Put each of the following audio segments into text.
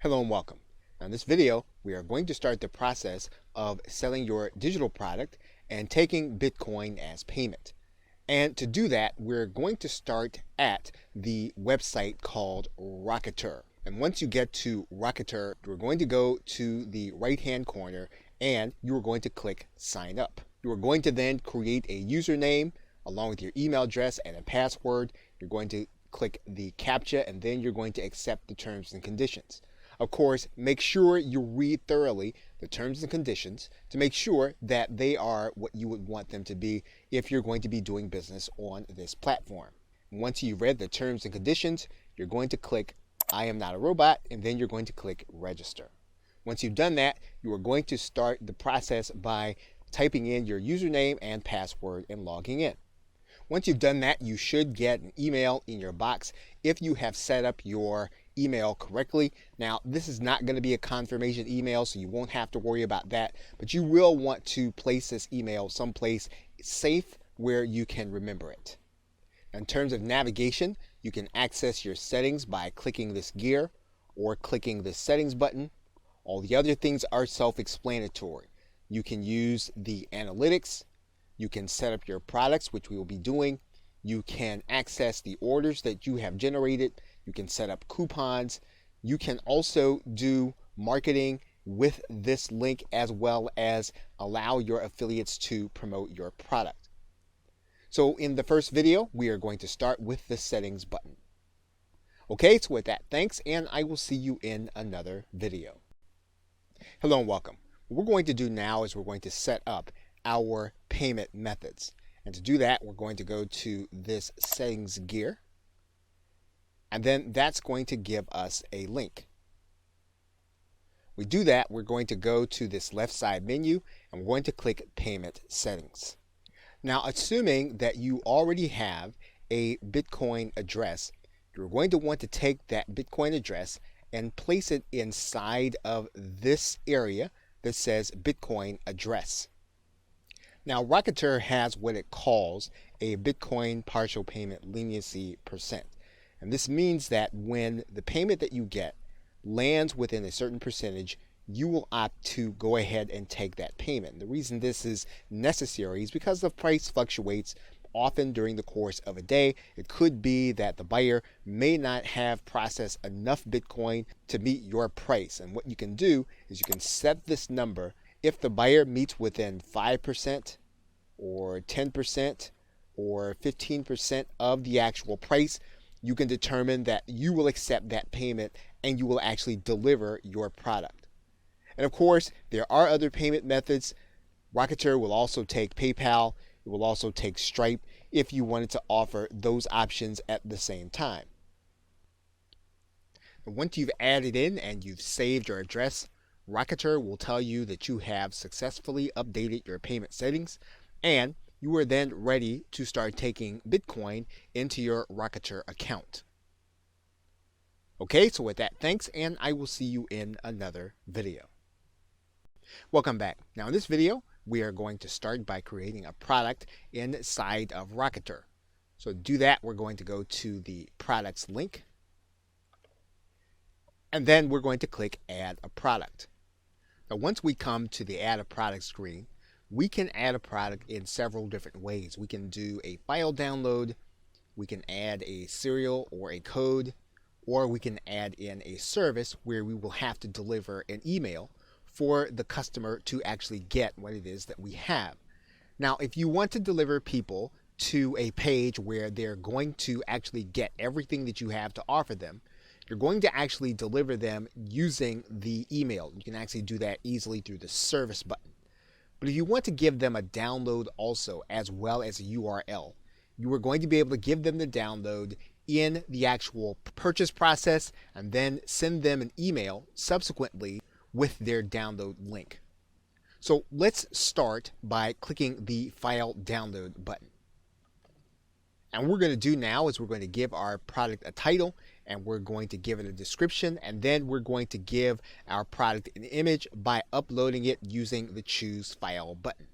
Hello and welcome. Now in this video, we are going to start the process of selling your digital product and taking Bitcoin as payment. And to do that, we're going to start at the website called Acheter. And once you get to Acheter, we're going to go to the right-hand corner and you are going to click Sign Up. You are going to then create a username along with your email address and a password. You're going to click the CAPTCHA and then you're going to accept the terms and conditions. Of course, make sure you read thoroughly the terms and conditions to make sure that they are what you would want them to be if you're going to be doing business on this platform. Once you've read the terms and conditions, you're going to click I am not a robot, and then you're going to click register. Once you've done that, you are going to start the process by typing in your username and password and logging in. Once you've done that, you should get an email in your box if you have set up your email correctly. Now, this is not going to be a confirmation email, so you won't have to worry about that, but you will want to place this email someplace safe where you can remember it. In terms of navigation, you can access your settings by clicking this gear or clicking the settings button. All the other things are self-explanatory. You can use the analytics. You can set up your products, which we will be doing. You can access the orders that you have generated. You can set up coupons. You can also do marketing with this link as well as allow your affiliates to promote your product. So in the first video, we are going to start with the settings button. Okay, so with that, thanks, and I will see you in another video. Hello and welcome. What we're going to do now is we're going to set up our payment methods. And to do that, we're going to go to this settings gear. And then that's going to give us a link. We do that, we're going to go to this left side menu and we're going to click payment settings. Now, assuming that you already have a Bitcoin address, you're going to want to take that Bitcoin address and place it inside of this area that says Bitcoin address. Now, Acheter has what it calls a Bitcoin partial payment leniency percent. And this means that when the payment that you get lands within a certain percentage, you will opt to go ahead and take that payment. The reason this is necessary is because the price fluctuates often during the course of a day. It could be that the buyer may not have processed enough Bitcoin to meet your price. And what you can do is you can set this number. If the buyer meets within 5% or 10% or 15% of the actual price, you can determine that you will accept that payment and you will actually deliver your product. And of course, there are other payment methods. Acheter will also take PayPal. It will also take Stripe if you wanted to offer those options at the same time. And once you've added in and you've saved your address, Acheter will tell you that you have successfully updated your payment settings and you are then ready to start taking Bitcoin into your Acheter account. Okay, so with that, thanks, and I will see you in another video. Welcome back. Now in this video, we are going to start by creating a product inside of Acheter. So to do that, we're going to go to the products link, and then we're going to click Add a Product. Now once we come to the Add a Product screen, we can add a product in several different ways. We can do a file download, we can add a serial or a code, or we can add in a service where we will have to deliver an email for the customer to actually get what it is that we have. Now, if you want to deliver people to a page where they're going to actually get everything that you have to offer them, you're going to actually deliver them using the email. You can actually do that easily through the service button. But if you want to give them a download also, as well as a URL, you are going to be able to give them the download in the actual purchase process and then send them an email subsequently with their download link. So let's start by clicking the file download button. And what we're going to do now is we're going to give our product a title and we're going to give it a description, and then we're going to give our product an image by uploading it using the Choose File button.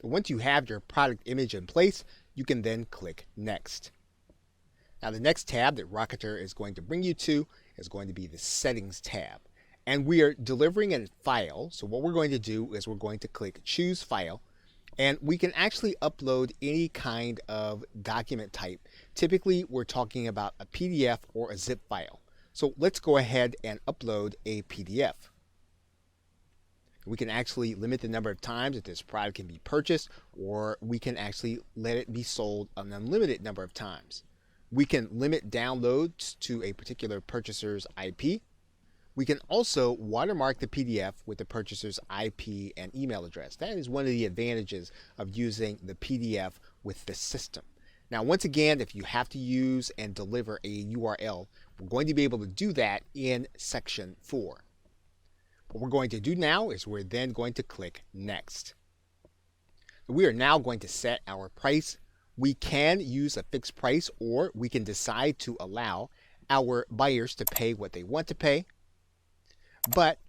Once you have your product image in place, you can then click Next. Now the next tab that acheter is going to bring you to is going to be the settings tab. And we are delivering a file. So what we're going to do is we're going to click choose file. And we can actually upload any kind of document type. Typically, we're talking about a PDF or a zip file. So let's go ahead and upload a PDF. We can actually limit the number of times that this product can be purchased, or we can actually let it be sold an unlimited number of times. We can limit downloads to a particular purchaser's IP. We can also watermark the PDF with the purchaser's IP and email address. That is one of the advantages of using the PDF with the system. Now, once again, if you have to use and deliver a URL, we're going to be able to do that in section 4. What we're going to do now is we're then going to click Next. We are now going to set our price. We can use a fixed price, or we can decide to allow our buyers to pay what they want to pay. But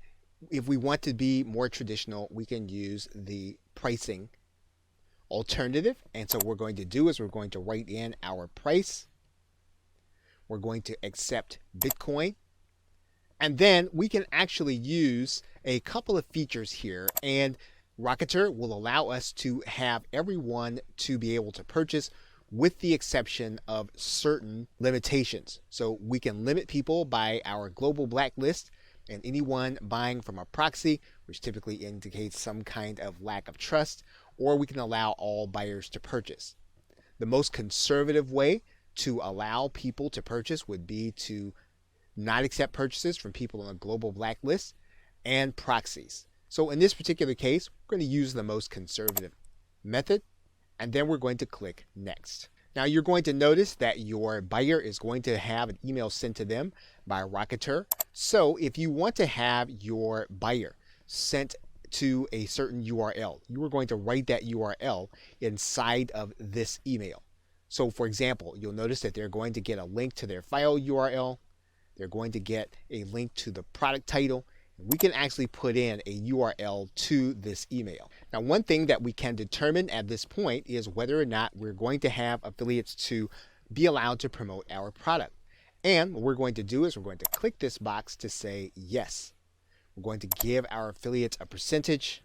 if we want to be more traditional, we can use the pricing alternative. And so what we're going to do is we're going to write in our price. We're going to accept Bitcoin. And then we can actually use a couple of features here. And acheter will allow us to have everyone to be able to purchase, with the exception of certain limitations. So we can limit people by our global blacklist, and anyone buying from a proxy, which typically indicates some kind of lack of trust, or we can allow all buyers to purchase. The most conservative way to allow people to purchase would be to not accept purchases from people on a global blacklist and proxies. So in this particular case, we're going to use the most conservative method, and then we're going to click Next. Now you're going to notice that your buyer is going to have an email sent to them by acheter. So if you want to have your buyer sent to a certain URL, you are going to write that URL inside of this email. So for example, you'll notice that they're going to get a link to their file URL. They're going to get a link to the product title. We can actually put in a URL to this email. Now, one thing that we can determine at this point is whether or not we're going to have affiliates to be allowed to promote our product. And what we're going to do is we're going to click this box to say yes. We're going to give our affiliates a percentage.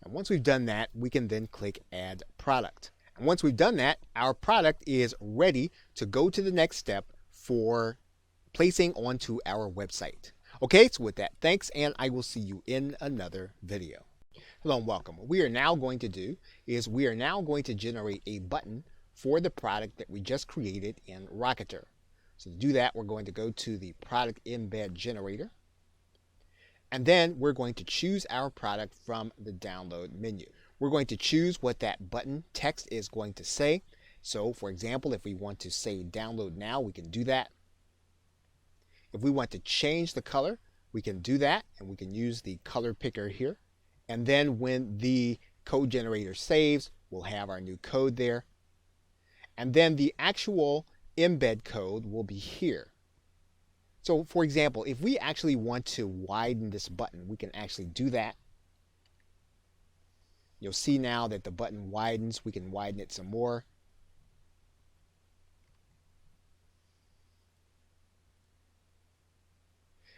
And once we've done that, we can then click Add Product. And once we've done that, our product is ready to go to the next step for placing onto our website. Okay, so with that, thanks, and I will see you in another video. Hello and welcome. What we are now going to do is we are now going to generate a button for the product that we just created in acheter. So to do that, we're going to go to the product embed generator, and then we're going to choose our product from the download menu. We're going to choose what that button text is going to say. So for example, if we want to say download now, we can do that. If we want to change the color, we can do that, and we can use the color picker here. And then when the code generator saves, we'll have our new code there. And then the actual embed code will be here. So for example, if we actually want to widen this button, we can actually do that. You'll see now that the button widens. We can widen it some more.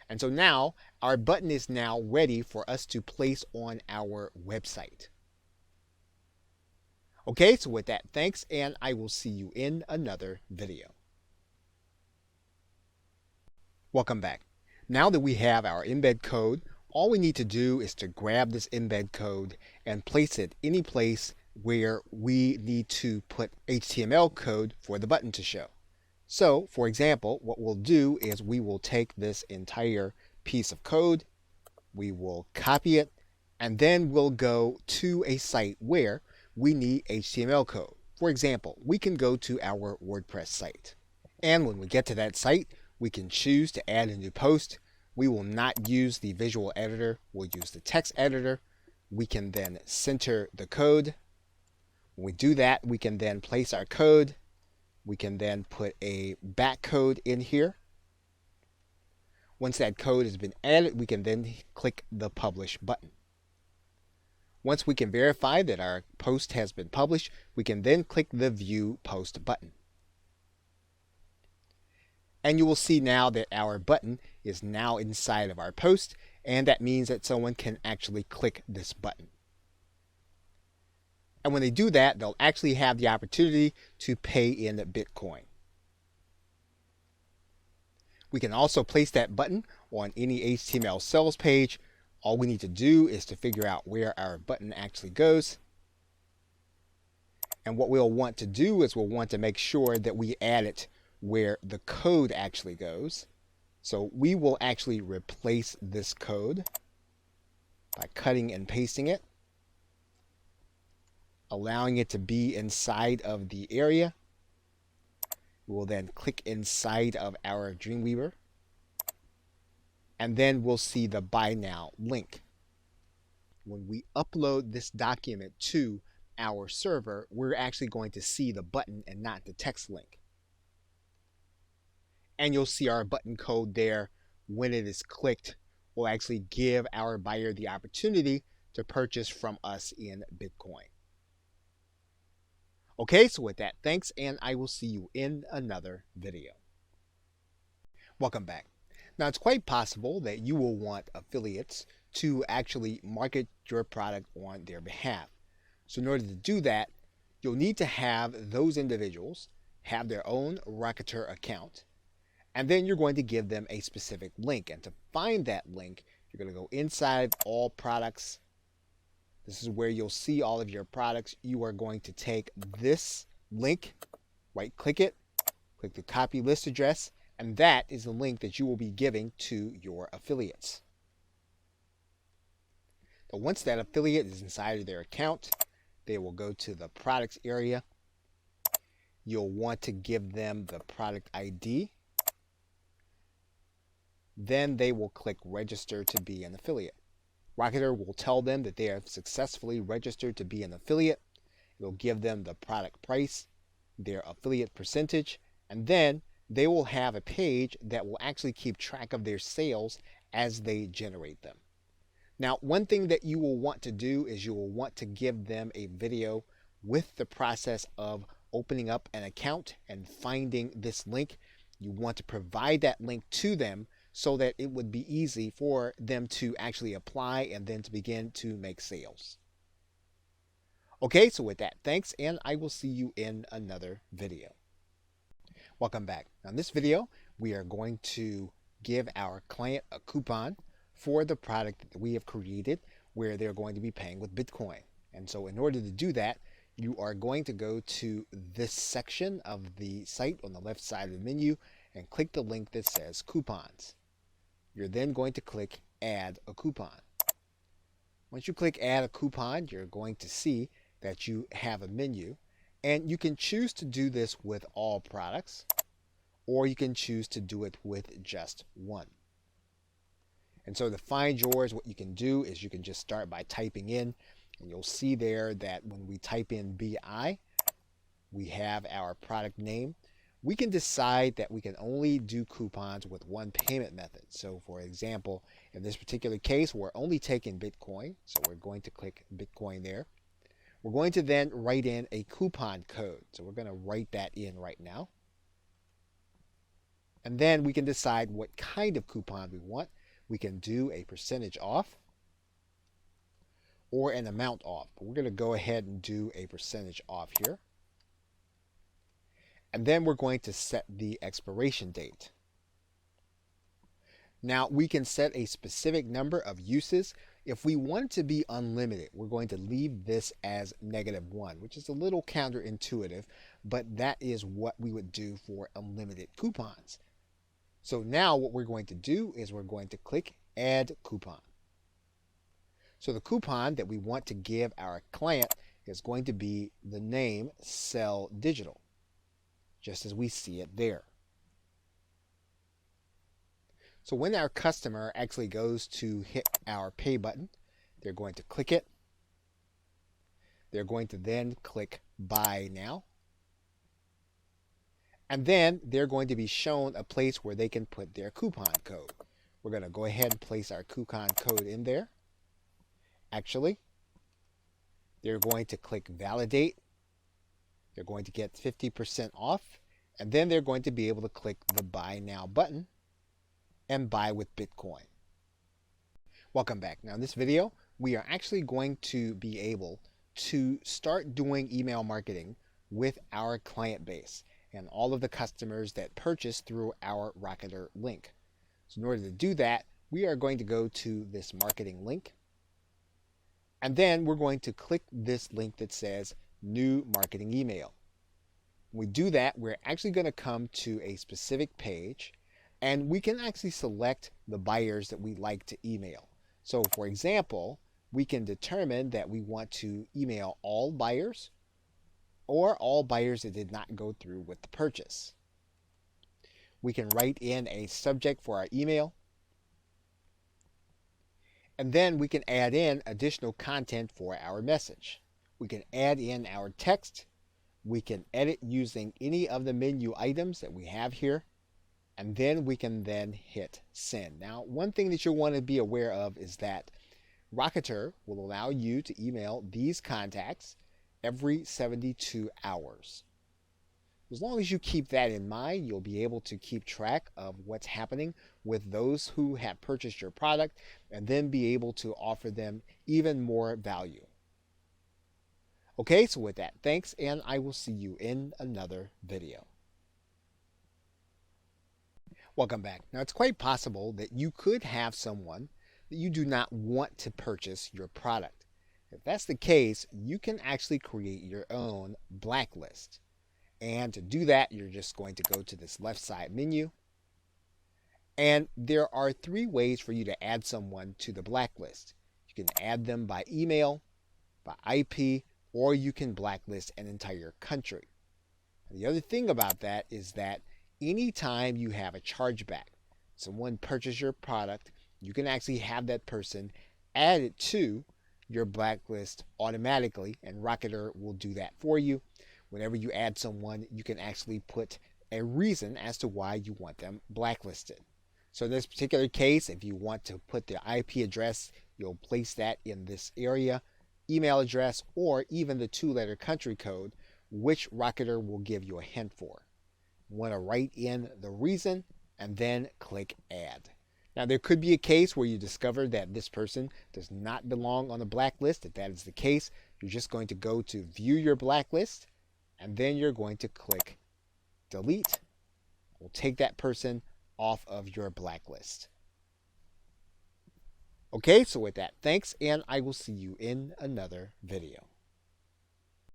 And so now our button is now ready for us to place on our website. Okay, so with that, thanks, and I will see you in another video. Welcome back. Now that we have our embed code, all we need to do is to grab this embed code and place it any place where we need to put HTML code for the button to show. So, for example, what we'll do is we will take this entire piece of code, we will copy it, and then we'll go to a site where we need HTML code. For example, we can go to our WordPress site. And when we get to that site, we can choose to add a new post. We will not use the visual editor, we'll use the text editor. We can then center the code. When we do that, we can then place our code. We can then put a back code in here. Once that code has been added, we can then click the publish button. Once we can verify that our post has been published, we can then click the view post button. And you will see now that our button is now inside of our post, and that means that someone can actually click this button. And when they do that, they'll actually have the opportunity to pay in Bitcoin. We can also place that button on any HTML sales page. All we need to do is to figure out where our button actually goes. And what we'll want to do is we'll want to make sure that we add it where the code actually goes. So we will actually replace this code by cutting and pasting it, allowing it to be inside of the area. We will then click inside of our Dreamweaver, and then we'll see the Buy Now link. When we upload this document to our server, we're actually going to see the button and not the text link. And you'll see our button code there. When it is clicked, will actually give our buyer the opportunity to purchase from us in Bitcoin. Okay, so with that, thanks, and I will see you in another video. Welcome back. Now, it's quite possible that you will want affiliates to actually market your product on their behalf. So in order to do that, you'll need to have those individuals have their own acheter account, and then you're going to give them a specific link. And to find that link, you're going to go inside all products. This is where you'll see all of your products. You are going to take this link, right click it, click the copy list address, and that is the link that you will be giving to your affiliates. So once that affiliate is inside of their account, they will go to the products area. You'll want to give them the product ID. Then they will click register to be an affiliate. acheter will tell them that they have successfully registered to be an affiliate. It will give them the product price, their affiliate percentage, and then they will have a page that will actually keep track of their sales as they generate them. Now, one thing that you will want to do is you will want to give them a video with the process of opening up an account and finding this link. You want to provide that link to them so that it would be easy for them to actually apply and then to begin to make sales. Okay, so with that, thanks, and I will see you in another video. Welcome back. Now, in this video, we are going to give our client a coupon for the product that we have created where they're going to be paying with Bitcoin. And so in order to do that, you are going to go to this section of the site on the left side of the menu and click the link that says coupons. You're then going to click add a coupon. Once you click add a coupon, you're going to see that you have a menu, and you can choose to do this with all products, or you can choose to do it with just one. And so to find yours, what you can do is you can just start by typing in, and you'll see there that when we type in BI, we have our product name. We can decide that we can only do coupons with one payment method. So for example, in this particular case, we're only taking Bitcoin. So we're going to click Bitcoin there. We're going to then write in a coupon code. So we're going to write that in right now. And then we can decide what kind of coupon we want. We can do a percentage off or an amount off. But we're going to go ahead and do a percentage off here. And then we're going to set the expiration date. Now we can set a specific number of uses. If we want to be unlimited, we're going to leave this as -1, which is a little counterintuitive, but that is what we would do for unlimited coupons. So now what we're going to do is we're going to click add coupon. So the coupon that we want to give our client is going to be the name Sell Digital, just as we see it there. So when our customer actually goes to hit our pay button, they're going to click it. They're going to then click Buy Now. And then they're going to be shown a place where they can put their coupon code. We're going to go ahead and place our coupon code in there. Actually, they're going to click Validate. They're going to get 50% off, And then they're going to be able to click the Buy Now button and buy with Bitcoin. Welcome back. Now in this video, we are actually going to be able to start doing email marketing with our client base and all of the customers that purchase through our acheter link. So in order to do that, we are going to go to this marketing link, and then we're going to click this link that says New Marketing Email. When we do that, we're actually going to come to a specific page, and we can actually select the buyers that we like to email. So for example, we can determine that we want to email all buyers or all buyers that did not go through with the purchase. We can write in a subject for our email, and then we can add in additional content for our message. We can add in our text. We can edit using any of the menu items that we have here, and then we can then hit send. Now, one thing that you'll want to be aware of is that acheter will allow you to email these contacts every 72 hours. As long as you keep that in mind, you'll be able to keep track of what's happening with those who have purchased your product and then be able to offer them even more value. Okay, so with that, thanks, and I will see you in another video. Welcome back. Now, it's quite possible that you could have someone that you do not want to purchase your product. If that's the case, you can actually create your own blacklist. And to do that, you're just going to go to this left side menu. And there are 3 ways for you to add someone to the blacklist. You can add them by email, by IP, or you can blacklist an entire country. And the other thing about that is that anytime you have a chargeback, someone purchased your product, you can actually have that person added to your blacklist automatically, and acheter will do that for you. Whenever you add someone, you can actually put a reason as to why you want them blacklisted. So in this particular case, if you want to put their IP address, you'll place that in this area, email address, or even the 2-letter country code, which acheter will give you a hint for. You want to write in the reason and then click add. Now, there could be a case where you discover that this person does not belong on the blacklist. If that is the case, you're just going to go to view your blacklist, and then you're going to click delete. We'll take that person off of your blacklist. Okay, so with that, thanks, and I will see you in another video.